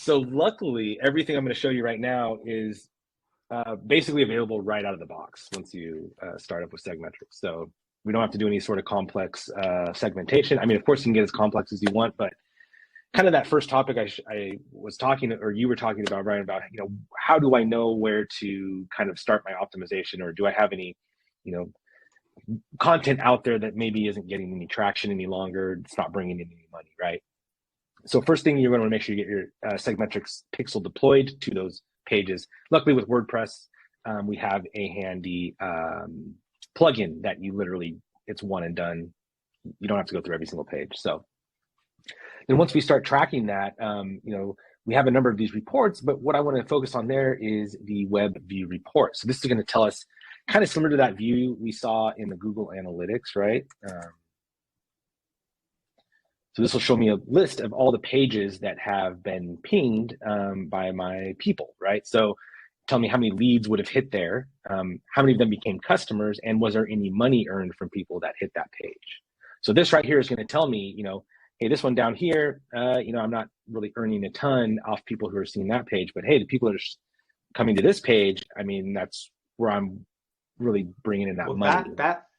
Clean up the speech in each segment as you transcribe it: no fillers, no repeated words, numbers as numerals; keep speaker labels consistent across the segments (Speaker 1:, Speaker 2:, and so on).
Speaker 1: So luckily, everything I'm going to show you right now is basically available right out of the box once you start up with SegMetrics. So we don't have to do any sort of complex segmentation. I mean, of course, you can get as complex as you want, but kind of that first topic I was talking, or you were talking about, Brian, about, how do I know where to kind of start my optimization, or do I have any, content out there that maybe isn't getting any traction any longer? It's not bringing in any money, right? So first thing, you're going to make sure you get your SegMetrics pixel deployed to those pages. Luckily with WordPress, we have a handy plugin that you literally, it's one and done. You don't have to go through every single page. So then once we start tracking that, we have a number of these reports, but what I want to focus on there is the web view report. So this is going to tell us, kind of similar to that view we saw in the Google Analytics, right? So this will show me a list of all the pages that have been pinged by my people, right? So tell me how many leads would have hit there, how many of them became customers, and was there any money earned from people that hit that page? So this right here is going to tell me, hey, this one down here, I'm not really earning a ton off people who are seeing that page, but hey, the people that are coming to this page, I mean, that's where I'm really bringing in that money.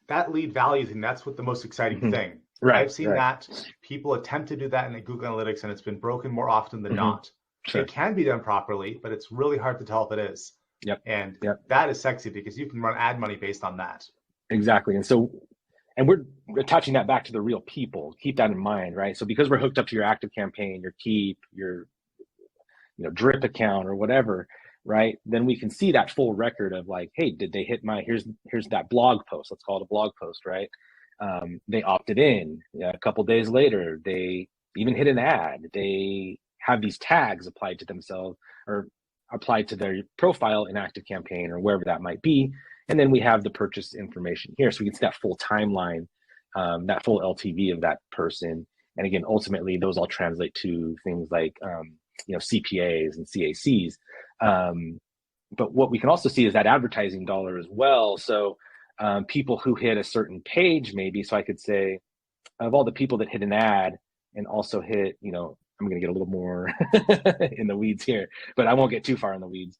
Speaker 2: That lead value thing, that's what the most exciting thing.
Speaker 1: Right,
Speaker 2: I've seen that people attempt to do that in the Google Analytics, and it's been broken more often than not. Sure. It can be done properly, but it's really hard to tell if it is. And that is sexy because you can run ad money based on that.
Speaker 1: Exactly. And we're attaching that back to the real people. Keep that in mind, right? So because we're hooked up to your active campaign, your Keep, your drip account or whatever, right? Then we can see that full record of like, hey, did they hit here's that blog post. Let's call it a blog post, right? They opted in. A couple days later, they even hit an ad. They have these tags applied to themselves or applied to their profile in Active Campaign or wherever that might be. And then we have the purchase information here. So we can see that full timeline, that full LTV of that person. And again, ultimately, those all translate to things like, CPAs and CACs. But what we can also see is that advertising dollar as well. So people who hit a certain page, maybe, so I could say of all the people that hit an ad and also hit, I'm going to get a little more in the weeds here, but I won't get too far in the weeds.